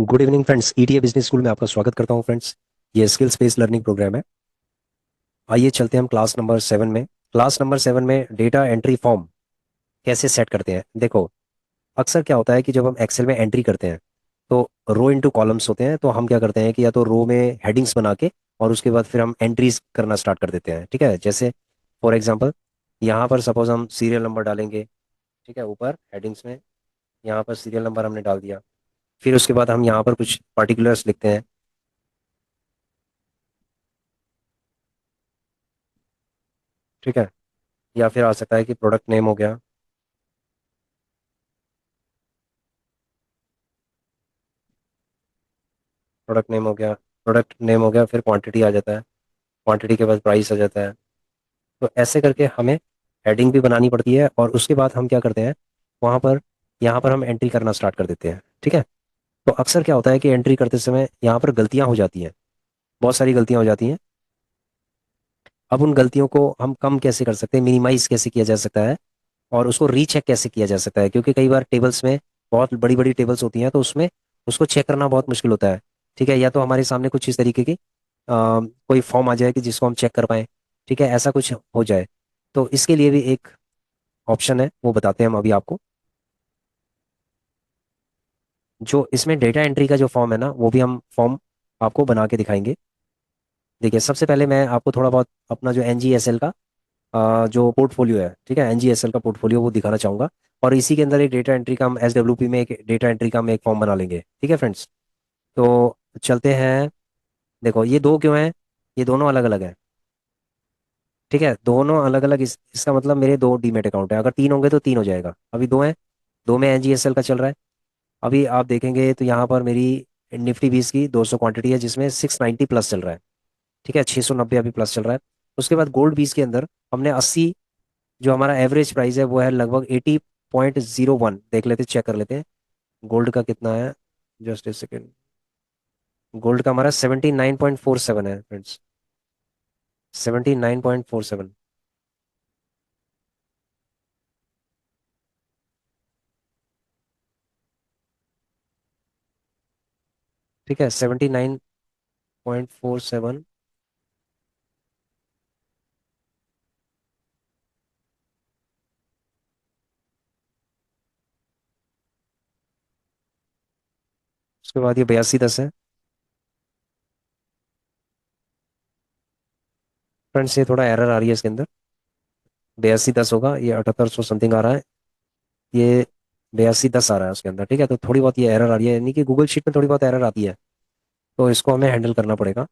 Good evening friends. ETA business school में आपका स्वागत करता हूं फ्रेंड्स। ये स्किल्स बेस्ड लर्निंग प्रोग्राम है। आइए चलते हैं हम क्लास नंबर 7 में। क्लास नंबर 7 में डेटा एंट्री फॉर्म कैसे सेट करते हैं। देखो, अक्सर क्या होता है कि जब हम एक्सेल में एंट्री करते हैं तो रो इनटू कॉलम्स होते हैं। तो हम क्या करते हैं कि या तो रो में हेडिंग्स बना के और उसके बाद फिर हम एंट्रीज करना स्टार्ट कर देते हैं। ठीक है, जैसे फॉर एग्जांपल यहाँ पर सपोज हम सीरियल नंबर डालेंगे। ठीक है, ऊपर हेडिंग्स में यहाँ पर सीरियल नंबर हमने डाल दिया। फिर उसके बाद हम यहाँ पर कुछ पर्टिकुलर्स लिखते हैं। ठीक है, या फिर आ सकता है कि प्रोडक्ट नेम हो गया। प्रोडक्ट नेम हो गया। प्रोडक्ट नेम हो गया, फिर क्वांटिटी आ जाता है। क्वांटिटी के बाद प्राइस आ जाता है। तो ऐसे करके हमें हेडिंग भी बनानी पड़ती है और उसके बाद हम क्या करते हैं, वहाँ पर यहाँ पर हम एंट्री करना स्टार्ट कर देते हैं। ठीक है, तो अक्सर क्या होता है कि एंट्री करते समय यहाँ पर गलतियाँ हो जाती हैं। बहुत सारी गलतियाँ हो जाती हैं। अब उन गलतियों को हम कम कैसे कर सकते हैं, मिनिमाइज कैसे किया जा सकता है और उसको रीचेक कैसे किया जा सकता है, क्योंकि कई बार टेबल्स में बहुत बड़ी बड़ी टेबल्स होती हैं तो उसमें उसको चेक करना बहुत मुश्किल होता है। ठीक है, या तो हमारे सामने कुछ इस तरीके की कोई फॉर्म आ जाए कि जिसको हम चेक कर पाए। ठीक है, ऐसा कुछ हो जाए तो इसके लिए भी एक ऑप्शन है, वो बताते हैं हम अभी आपको। जो इसमें डेटा एंट्री का जो फॉर्म है ना, वो भी हम फॉर्म आपको बना के दिखाएंगे। देखिए, सबसे पहले मैं आपको थोड़ा बहुत अपना जो एनजीएसएल का जो पोर्टफोलियो है, ठीक है, एनजीएसएल का पोर्टफोलियो वो दिखाना चाहूंगा। और इसी के अंदर एक डेटा एंट्री का हम एसडब्ल्यूपी में एक डेटा एंट्री का हम एक फॉर्म बना लेंगे। ठीक है फ्रेंड्स, तो चलते हैं। देखो, ये दो क्यों हैं, ये दोनों अलग अलग हैं। ठीक है, दोनों अलग अलग, इसका मतलब मेरे दो डीमेट अकाउंट है। अगर तीन होंगे तो तीन हो जाएगा, अभी दो हैं। दो में एनजीएसएल का चल रहा है। अभी आप देखेंगे तो यहाँ पर मेरी निफ्टी 20 की 200 क्वांटिटी है जिसमें 690 प्लस चल रहा है। ठीक है, 690 अभी प्लस चल रहा है। उसके बाद गोल्ड 20 के अंदर हमने 80, जो हमारा एवरेज प्राइस है वो है लगभग 80.01। देख लेते, चेक कर लेते हैं गोल्ड का कितना है। Just a second. गोल्ड का हमारा 79.47 है फ्रेंड्स। 79.47। ठीक है, 79.47। उसके बाद ये 8210 है। फ्रेंड्स, ये थोड़ा एरर आ रही है इसके अंदर। 8210 होगा, ये 7800 समथिंग आ रहा है। ये 8210 आ रहा है उसके अंदर। ठीक है, तो थोड़ी बहुत ये एरर आ रही है, यानी कि गूगल शीट में थोड़ी बहुत एरर आती है। तो इसको हमें हैंडल करना पड़ेगा।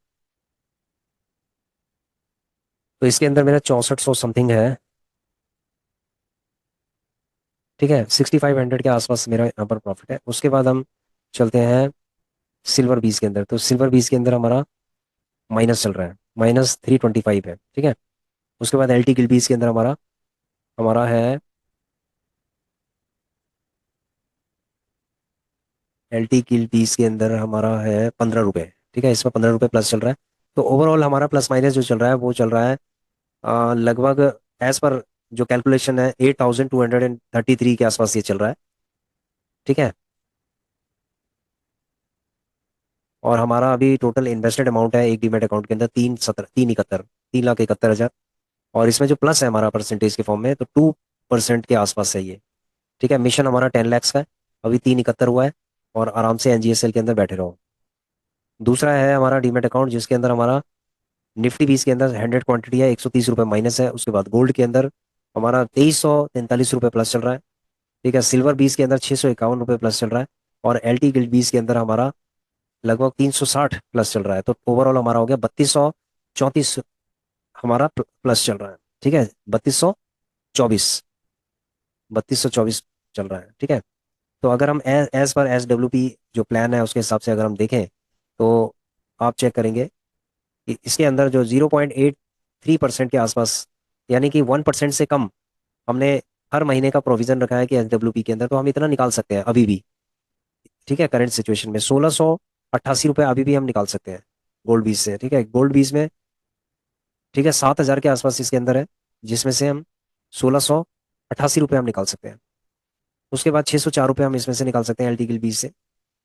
तो इसके अंदर मेरा 6400 समथिंग है। ठीक है, 6500 के आसपास मेरा यहाँ पर प्रॉफिट है। उसके बाद हम चलते हैं सिल्वर बीस के अंदर। तो सिल्वर बीस के अंदर हमारा माइनस चल रहा है, -325 है। ठीक है, उसके बाद एल टी गिल बीस के अंदर हमारा हमारा है, एल टी गिल बीस के अंदर हमारा है 15 रुपये। ठीक है, इसमें 15 रुपये प्लस चल रहा है। तो ओवरऑल हमारा प्लस माइनस जो चल रहा है वो चल रहा है लगभग, एज पर जो कैलकुलेशन है, 8233 के आसपास ये चल रहा है। ठीक है, और हमारा अभी टोटल इन्वेस्टेड अमाउंट है एक डीमेट अकाउंट के अंदर 371, 3,71,000। और इसमें जो प्लस है हमारा परसेंटेज के फॉर्म में, तो 2% के आसपास है ये। ठीक है, मिशन हमारा 10 lakhs का है। अभी 371 हुआ है और आराम से एनजीएसएल के अंदर बैठे रहो। दूसरा है हमारा डीमेट अकाउंट जिसके अंदर हमारा निफ्टी 20 के अंदर 100 क्वांटिटी है, 130 रुपये माइनस है। उसके बाद गोल्ड के अंदर हमारा 2343 रुपये प्लस चल रहा है। ठीक है, सिल्वर 20 के अंदर 651 रुपये प्लस चल रहा है। और एल टी गिल्ड 20 के अंदर हमारा लगभग 360 प्लस चल रहा है। तो ओवरऑल हमारा हो गया 3234 हमारा प्लस चल रहा है। ठीक है, 3224, 3224 चल रहा है। ठीक है, तो अगर हम as per S W P जो प्लान है उसके हिसाब से अगर हम देखें तो आप चेक करेंगे कि इसके अंदर जो 0.83% के आसपास, यानी कि 1% से कम हमने हर महीने का प्रोविजन रखा है कि एस डब्ल्यू पी के अंदर, तो हम इतना निकाल सकते हैं अभी भी। ठीक है, करंट सिचुएशन में 1688 रुपये अभी भी हम निकाल सकते हैं गोल्ड बीस से। ठीक है, गोल्ड बीस में ठीक है 7000 के आसपास इसके अंदर है, जिसमें से हम 1688 रुपये हम निकाल सकते हैं। उसके बाद 604 रुपये हम इसमें से निकाल सकते हैं एल टी गिल बीस से।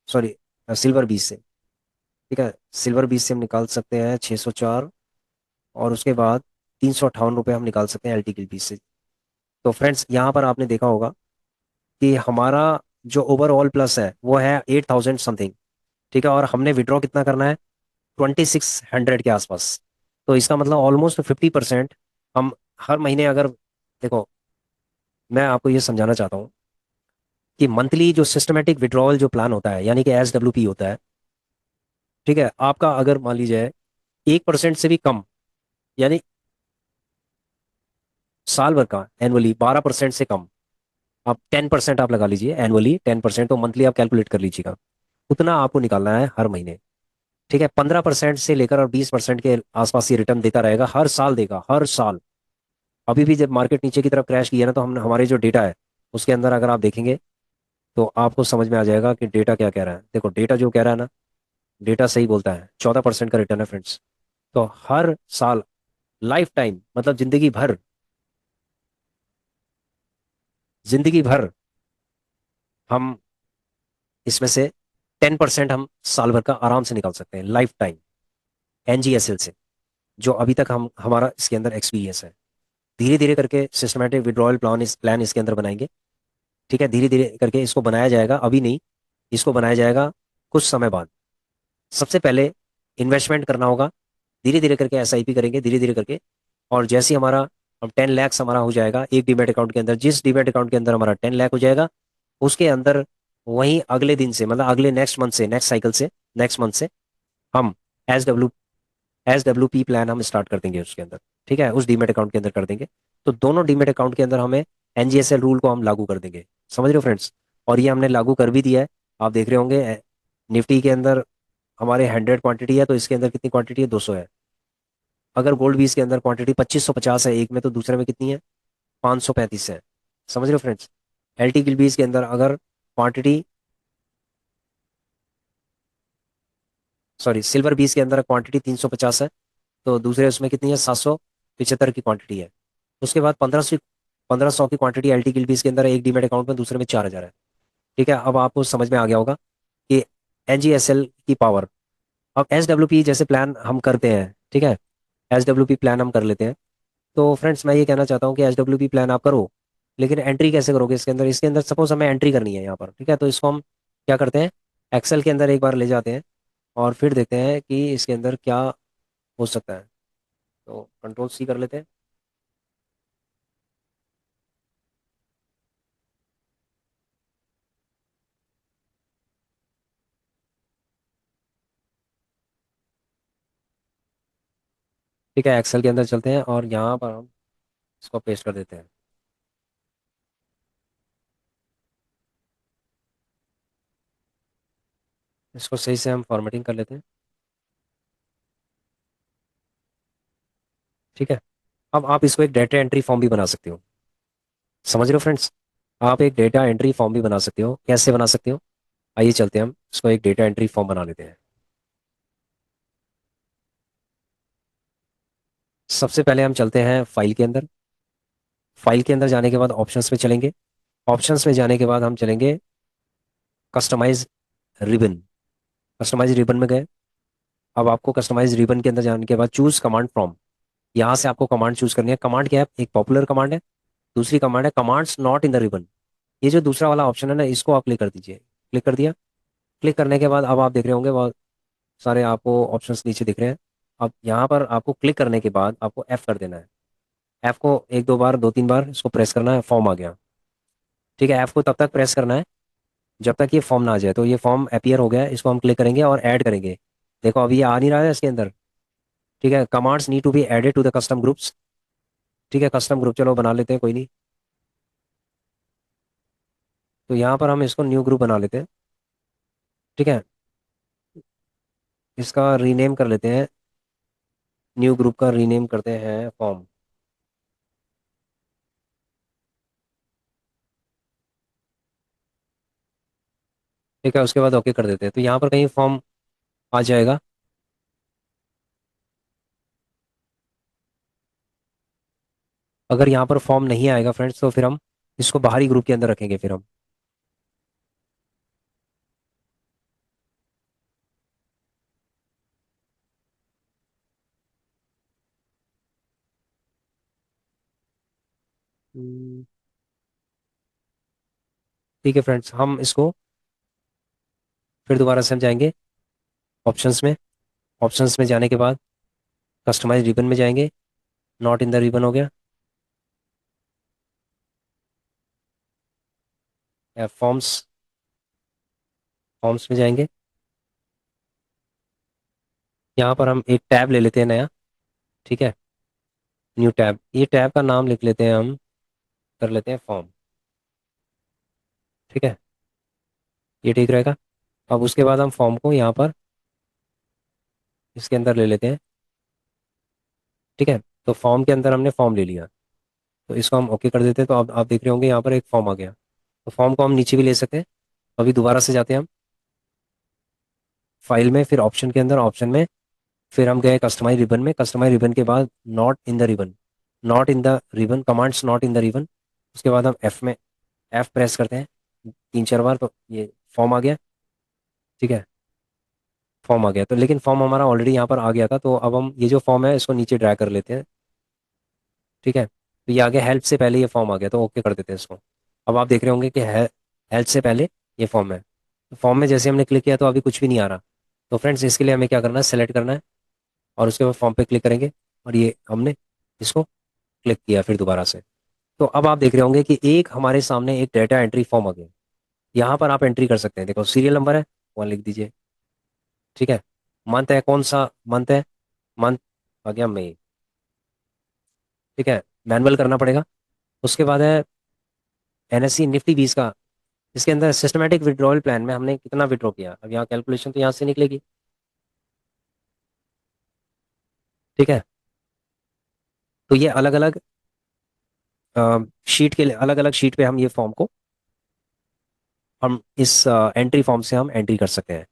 सॉरी, सिल्वर बीस से। ठीक है, सिल्वर बीस से हम निकाल सकते हैं 604, और उसके बाद 358 रुपये हम निकाल सकते हैं एल टी बीस से। तो फ्रेंड्स यहाँ पर आपने देखा होगा कि हमारा जो ओवरऑल प्लस है वो है 8000 समथिंग। ठीक है, और हमने विड्रॉ कितना करना है, 2600 के आसपास। तो इसका मतलब ऑलमोस्ट 50% हम हर महीने अगर, देखो मैं आपको ये समझाना चाहता हूँ कि मंथली जो सिस्टमेटिक विड्रॉवल जो प्लान होता है, यानी कि SWP होता है, ठीक है, आपका अगर मान लीजिए 1% से भी कम, यानी साल भर का एनुअली 12% से कम, आप 10% आप लगा लीजिए एनुअली, 10% तो मंथली आप कैलकुलेट कर लीजिएगा, उतना आपको निकालना है हर महीने। ठीक है, 15% से लेकर और 20% के आसपास ये रिटर्न देता रहेगा, हर साल देगा, हर साल। अभी भी जब मार्केट नीचे की तरफ क्रैश किया ना, तो हम हमारे जो डेटा है उसके अंदर अगर आप देखेंगे तो आपको समझ में आ जाएगा कि डेटा क्या कह रहा है। देखो डेटा जो कह रहा है ना, डेटा सही बोलता है, 14% का रिटर्न है फ्रेंड्स। तो हर साल, लाइफ टाइम मतलब जिंदगी भर, जिंदगी भर हम इसमें से 10% हम साल भर का आराम से निकाल सकते हैं लाइफ टाइम, NGSL से, जो अभी तक हम हमारा इसके अंदर एक्सपीरियंस है। धीरे धीरे करके सिस्टमेटिक विड्रॉयल प्लान इसके अंदर बनाएंगे। ठीक है, धीरे धीरे करके इसको बनाया जाएगा, अभी नहीं, इसको बनाया जाएगा कुछ समय बाद। सबसे पहले इन्वेस्टमेंट करना होगा, धीरे धीरे करके SIP करेंगे धीरे धीरे करके। और जैसे ही हमारा, हम 10 लाख हमारा हो जाएगा एक डीमेट अकाउंट के अंदर, जिस डीमेट अकाउंट के अंदर हमारा 10 लाख हो जाएगा, उसके अंदर वहीं अगले दिन से, मतलब अगले नेक्स्ट मंथ से, नेक्स्ट साइकिल से, नेक्स्ट मंथ से हम SWP प्लान हम स्टार्ट कर देंगे उसके अंदर। ठीक है, उस डीमेट अकाउंट के अंदर कर देंगे। तो दोनों डीमेट अकाउंट के अंदर हमें NGSL रूल को हम लागू कर देंगे। समझ रहे हो फ्रेंड्स? और ये हमने लागू कर भी दिया है। आप देख रहे होंगे निफ्टी के अंदर हमारे 100 क्वांटिटी है, तो इसके अंदर कितनी क्वांटिटी है, 200 है। अगर गोल्ड बीस के अंदर क्वांटिटी 2550 है एक में, तो दूसरे में कितनी है, 535 है। समझ रहे हो फ्रेंड्स? LT गिल बीस के अंदर अगर क्वांटिटी, सॉरी सिल्वर बीस के अंदर क्वांटिटी 350 है, तो दूसरे उसमें कितनी है, 775 की क्वांटिटी है। उसके बाद 1500 की क्वांटिटी LT गिल बीस के अंदर है, एक डीमेट अकाउंट में, दूसरे में 4000 है। ठीक है, अब आपको समझ में आ गया होगा कि NGSL की पावर। अब SWP जैसे प्लान हम करते हैं, ठीक है, SWP प्लान हम कर लेते हैं। तो फ्रेंड्स मैं ये कहना चाहता हूँ कि SWP प्लान आप करो, लेकिन एंट्री कैसे करोगे इसके अंदर? इसके अंदर सपोज हमें एंट्री करनी है यहाँ पर, ठीक है, तो इसको हम क्या करते हैं, एक्सेल के अंदर एक बार ले जाते हैं और फिर देखते हैं कि इसके अंदर क्या हो सकता है। तो Ctrl+C कर लेते हैं। ठीक है, एक्सेल के अंदर चलते हैं और यहाँ पर हम इसको पेस्ट कर देते हैं। इसको सही से हम फॉर्मेटिंग कर लेते हैं। ठीक है, अब आप इसको एक डेटा एंट्री फॉर्म भी बना सकते हो। समझ रहे हो फ्रेंड्स? आप एक डेटा एंट्री फॉर्म भी बना सकते हो। कैसे बना सकते हो? आइए चलते हैं, हम इसको एक डेटा एंट्री फॉर्म बना लेते हैं। सबसे पहले हम चलते हैं फाइल के अंदर। फाइल के अंदर जाने के बाद ऑप्शंस में चलेंगे। ऑप्शंस में जाने के बाद हम चलेंगे कस्टमाइज रिबन। कस्टमाइज रिबन में गए। अब आपको कस्टमाइज रिबन के अंदर जाने के बाद चूज कमांड फ्रॉम, यहाँ से आपको कमांड चूज करनी है। कमांड क्या है? एक पॉपुलर कमांड है, दूसरी कमांड है commands not in the ribbon. ये जो दूसरा वाला ऑप्शन है ना, इसको आप क्लिक कर दीजिए। क्लिक कर दिया। क्लिक करने के बाद अब आप देख रहे होंगे बहुत सारे आपको ऑप्शंस नीचे दिख रहे हैं। अब यहाँ पर आपको क्लिक करने के बाद आपको F कर देना है। F को एक दो बार, दो तीन बार इसको प्रेस करना है, फॉर्म आ गया। ठीक है, F को तब तक प्रेस करना है जब तक ये फॉर्म ना आ जाए। तो ये फॉर्म अपीयर हो गया है, इसको हम क्लिक करेंगे और ऐड करेंगे। देखो अभी ये आ नहीं रहा है इसके अंदर। ठीक है, commands need to be added to the custom groups. ठीक है, कस्टम ग्रुप चलो बना लेते हैं, कोई नहीं। तो यहाँ पर हम इसको न्यू ग्रुप बना लेते हैं। ठीक है, इसका रीनेम कर लेते हैं, न्यू ग्रुप का रीनेम करते हैं फॉर्म। ठीक है, उसके बाद ओके कर देते हैं, तो यहाँ पर कहीं फॉर्म आ जाएगा। अगर यहाँ पर फॉर्म नहीं आएगा फ्रेंड्स, तो फिर हम इसको बाहरी ग्रुप के अंदर रखेंगे फिर हम। हम्म, ठीक है फ्रेंड्स, हम इसको फिर दोबारा से हम जाएंगे ऑप्शंस में। ऑप्शंस में जाने के बाद कस्टमाइज रिबन में जाएंगे। नॉट इन द रिबन हो गया। फॉर्म्स, फॉर्म्स में जाएंगे। यहाँ पर हम एक टैब ले लेते हैं नया। ठीक है, न्यू टैब, ये टैब का नाम लिख लेते हैं हम, कर लेते हैं फॉर्म। ठीक है, ये ठीक रहेगा। अब उसके बाद हम फॉर्म को यहाँ पर इसके अंदर ले लेते हैं। ठीक है, तो फॉर्म के अंदर हमने फॉर्म ले लिया, तो इसको हम ओके कर देते हैं। तो अब आप देख रहे होंगे यहाँ पर एक फॉर्म आ गया। तो फॉर्म को हम नीचे भी ले सकते हैं। अभी दोबारा से जाते हैं हम फाइल में, फिर ऑप्शन के अंदर, ऑप्शन में फिर हम गए कस्टमाइज रिबन में। कस्टमाइज रिबन के बाद not in the ribbon, not in the ribbon, commands not in the ribbon. उसके बाद हम एफ में, एफ प्रेस करते हैं 3 4 बार, तो ये फॉर्म आ गया। ठीक है, फॉर्म आ गया। तो लेकिन फॉर्म हमारा ऑलरेडी यहाँ पर आ गया था, तो अब हम ये जो फॉर्म है इसको नीचे ड्रैग कर लेते हैं। ठीक है, तो ये आ गया, हेल्प से पहले ये फॉर्म आ गया, तो ओके कर देते हैं इसको। अब आप देख रहे होंगे कि हेल्प से पहले ये फॉर्म है। तो फॉर्म में जैसे हमने क्लिक किया तो अभी कुछ भी नहीं आ रहा। तो फ्रेंड्स, इसके लिए हमें क्या करना है, सेलेक्ट करना है और उसके बाद फॉर्म पे क्लिक करेंगे। और ये हमने इसको क्लिक किया फिर दोबारा से। तो अब आप देख रहे होंगे कि एक हमारे सामने एक डेटा एंट्री फॉर्म आ गया। यहाँ पर आप एंट्री कर सकते हैं। देखो सीरियल नंबर है, वहाँ लिख दीजिए। ठीक है, मंथ है, कौन सा मंथ है, मंथ आ गया मई। ठीक है, मैनुअल करना पड़ेगा। उसके बाद है एनएससी निफ्टी 20 का। इसके अंदर सिस्टमैटिक विड्रॉल प्लान में हमने कितना विड्रॉ किया, अब यहाँ कैलकुलेशन तो यहाँ से निकलेगी। ठीक है, तो ये अलग अलग शीट के लिए, अलग अलग शीट पे हम ये फॉर्म को, हम इस एंट्री फॉर्म से हम एंट्री कर सकते हैं।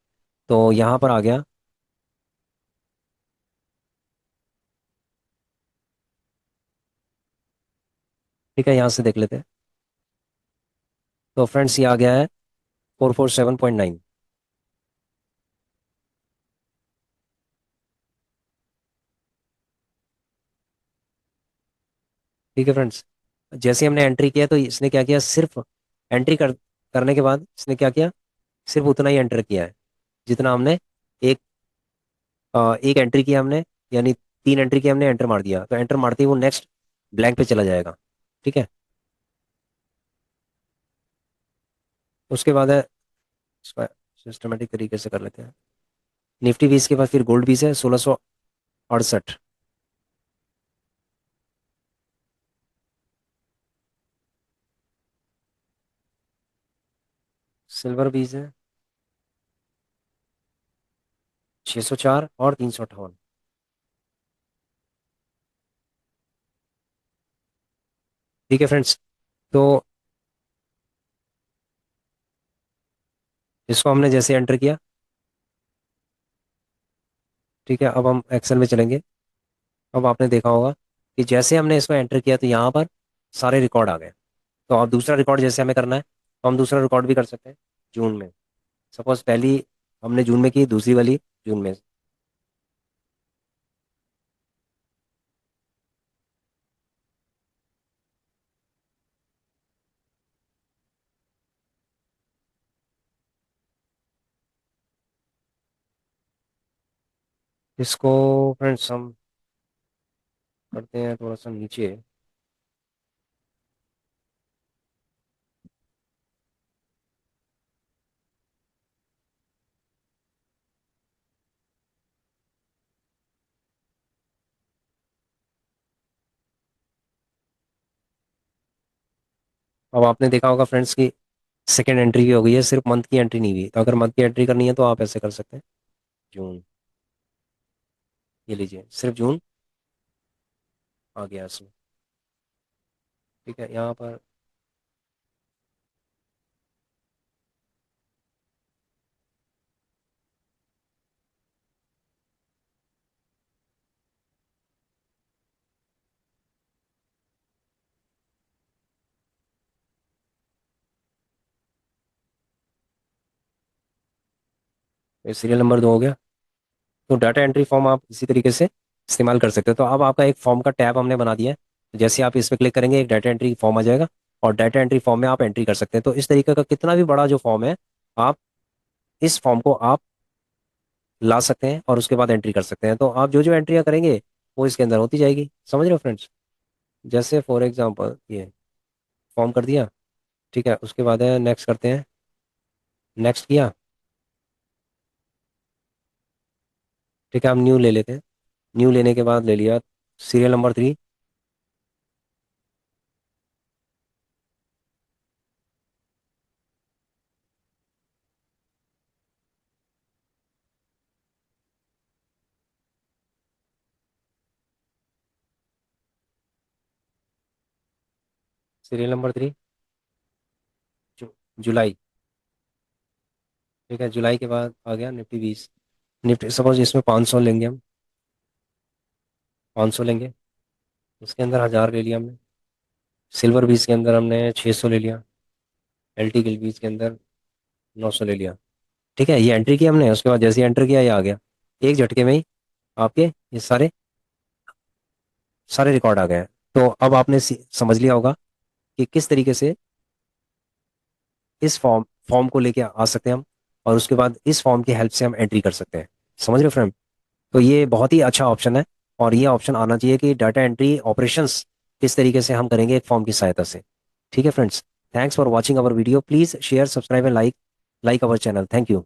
तो यहाँ पर आ गया। ठीक है, यहाँ से देख लेते हैं। तो फ्रेंड्स, ये आ गया है 447.9। ठीक है फ्रेंड्स, जैसे हमने एंट्री किया तो इसने क्या किया, सिर्फ एंट्री करने के बाद इसने क्या किया, सिर्फ उतना ही एंटर किया है जितना हमने एक एक एंट्री किया हमने, यानी 3 एंट्री की हमने, एंटर मार दिया, तो एंटर मारते ही वो नेक्स्ट ब्लैंक पे चला जाएगा। ठीक है, उसके बाद है, सिस्टमेटिक तरीके से कर लेते हैं। निफ्टी 20 के बाद फिर गोल्ड 20 है 1668। सिल्वर 20 है 604 और 358। ठीक है फ्रेंड्स, तो इसको हमने जैसे एंटर किया। ठीक है, अब हम एक्सेल में चलेंगे। अब आपने देखा होगा कि जैसे हमने इसको एंटर किया तो यहाँ पर सारे रिकॉर्ड आ गए। तो अब दूसरा रिकॉर्ड जैसे हमें करना है, तो हम दूसरा रिकॉर्ड भी कर सकते हैं जून में। सपोज पहली हमने जून में की, दूसरी वाली जून में। इसको फ्रेंड्स हम करते हैं थोड़ा सा नीचे। अब आपने देखा होगा फ्रेंड्स की सेकेंड एंट्री भी हो गई है, सिर्फ मंथ की एंट्री नहीं हुई। तो अगर मंथ की एंट्री करनी है तो आप ऐसे कर सकते हैं, जून, ये लीजिए सिर्फ जून आ गया इसमें। ठीक है, यहाँ पर सीरियल नंबर 2 हो गया। तो डाटा एंट्री फॉर्म आप इसी तरीके से इस्तेमाल कर सकते हो। तो अब आपका एक फॉर्म का टैब हमने बना दिया है। तो जैसे आप इस पर क्लिक करेंगे एक डाटा एंट्री फॉर्म आ जाएगा, और डाटा एंट्री फॉर्म में आप एंट्री कर सकते हैं। तो इस तरीके का कितना भी बड़ा जो फॉर्म है, आप इस फॉर्म को आप ला सकते हैं और उसके बाद एंट्री कर सकते हैं। तो आप जो जो एंट्रियाँ करेंगे वो इसके अंदर होती जाएगी। समझ रहे हो फ्रेंड्स? जैसे फॉर एग्जांपल ये फॉर्म कर दिया, ठीक है, उसके बाद है नेक्स्ट करते हैं। नेक्स्ट किया, ठीक है, हम न्यू ले लेते हैं। न्यू लेने के बाद ले लिया सीरियल नंबर 3। सीरियल नंबर 3, जुलाई। ठीक है, जुलाई के बाद आ गया निफ्टी 20। निफ्टी सपोज इसमें 500 लेंगे हम, 500 लेंगे, उसके अंदर 1000 ले लिया हमने। सिल्वर 20 के अंदर हमने 600 ले लिया। एल टी गिल 20 के अंदर 900 ले लिया। ठीक है, ये एंट्री किया हमने, उसके बाद जैसे ही एंटर किया ये आ गया। एक झटके में ही आपके ये सारे सारे रिकॉर्ड आ गए हैं। तो अब आपने समझ लिया होगा कि किस तरीके से इस फॉर्म फॉर्म को लेके आ सकते हैं हम, और उसके बाद इस फॉर्म की हेल्प से हम एंट्री कर सकते हैं। समझ रहे हो फ्रेंड? तो ये बहुत ही अच्छा ऑप्शन है, और ये ऑप्शन आना चाहिए कि डाटा एंट्री ऑपरेशंस किस तरीके से हम करेंगे एक फॉर्म की सहायता से। ठीक है friends, thanks for watching our video, please share, subscribe and like our channel. Thank you.